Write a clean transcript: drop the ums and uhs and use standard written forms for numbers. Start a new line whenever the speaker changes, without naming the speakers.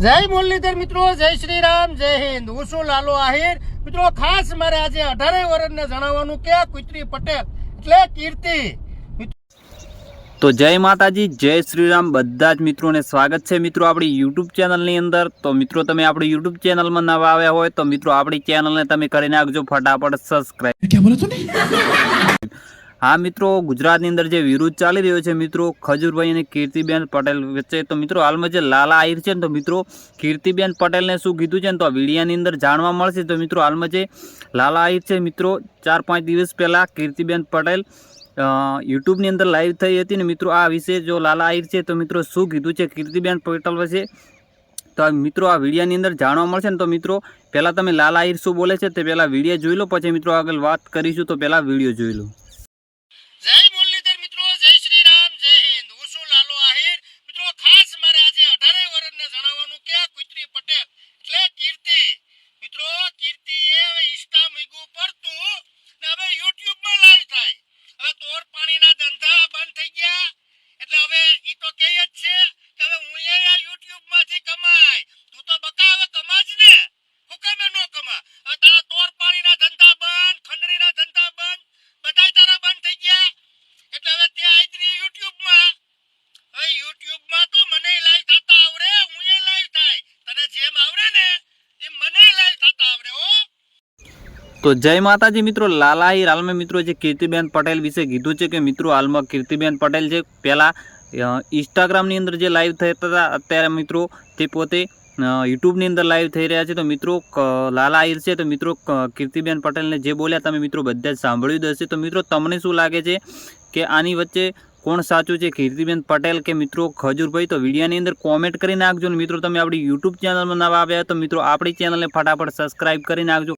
જય મુરલીધર મિત્રો, જય શ્રી રામ, જય હિન્દ. હું છું લાલો આહિર. મિત્રો ખાસ મારે આજે 18 વર્ષને જણાવવાનું કે કુતરી પટેલ એટલે કીર્તિ.
તો જય માતાજી, જય શ્રી રામ. બધા જ મિત્રોને સ્વાગત છે મિત્રો આપણી યુટ્યુબ ચેનલની અંદર. તો મિત્રો તમે આપણી યુટ્યુબ ચેનલમાં નવા આવ્યા હોય તો મિત્રો આપણી ચેનલને તમે કરી નાખજો ફટાફટ સબસ્ક્રાઈબ.
ક્યાં બોલો તું?
હા મિત્રો, ગુજરાતની અંદર જે વિરોધ ચાલી રહ્યો છે મિત્રો ખજૂરભાઈ અને કીર્તિબેન પટેલ વચ્ચે, તો મિત્રો હાલમાં જે લાલા આહિર છે ને, તો મિત્રો કીર્તિબેન પટેલને શું કીધું છે ને તો આ વિડીયાની અંદર જાણવા મળશે. તો મિત્રો હાલમાં જે લાલા આહિર છે મિત્રો 4-5 દિવસ પહેલાં કીર્તિબેન પટેલ યુટ્યુબની અંદર લાઈવ થઈ હતી ને મિત્રો આ વિશે જો લાલા આહિર છે તો મિત્રો શું કીધું છે કીર્તિબેન પટેલ વિશે તો મિત્રો આ વિડીયાની અંદર જાણવા મળશે ને. તો મિત્રો પહેલાં તમે લાલા આહિર શું બોલે છે તે પહેલાં વિડીયો જોઈ લો, પછી મિત્રો આગળ વાત કરીશું. તો પહેલાં વિડીયો જોઈ લો.
જય મુરલીધર મિત્રો, જય શ્રી રામ, જય હિન્દ. હું છું લાલો આહિર. મિત્રો ખાસ મારે આજે 18 વર્ષને જણાવવાનું કે કુતરી પટેલ એટલે કીર્તિ. મિત્રો કીર્તિએ હવે ઇન્સ્ટા મૂક્યું પડતું ને હવે યુટ્યુબમાં લાઈવ થાય. હવે તોર પાણીના ધંધા બંધ થઈ ગયા એટલે હવે ઈ તો કહે જ છે કે હવે હું આ યુટ્યુબમાંથી કમાય. તું તો બકા હવે કમા જ ને, હુકમે નો કમા. હવે તારા તોર પાણીના ધંધા બંધ, ખંડણીના ધંધા બંધ, બધાય તારા બંધ થઈ ગયા એટલે હવે ત્યાં આઈતરી યુટ્યુબમાં. હવે યુટ્યુબમાં તો મને લાઈવ થતા આવડે, હું એ લાઈવ થાય. તને જેમ આવડે ને એમ મને લાઈવ થતા આવડે હો.
તો જય માતાજી મિત્રો, લાલા આહિર હાલમાં મિત્રો જે કીર્તિબેન પટેલ વિશે કીધું છે કે મિત્રો હાલમાં કીર્તિબેન પટેલ છે પહેલાં ઇન્સ્ટાગ્રામની અંદર જે લાઈવ થતા હતા, અત્યારે મિત્રો તે પોતે યુટ્યુબની અંદર લાઈવ થઈ રહ્યા છે. તો મિત્રો લાલા આહિર છે તો મિત્રો કીર્તિબેન પટેલને જે બોલ્યા તમે મિત્રો બધા જ સાંભળ્યું જ હશે. તો મિત્રો તમને શું લાગે છે કે આની વચ્ચે કોણ સાચું છે, કીર્તિબેન પટેલ કે મિત્રો ખજૂરભાઈ? તો વિડીયોની અંદર કોમેન્ટ કરી નાખજો ને મિત્રો તમે આપણી યુટ્યુબ ચેનલમાં નવા આવ્યા તો મિત્રો આપણી ચેનલને ફટાફટ સબસ્ક્રાઈબ કરી નાખજો.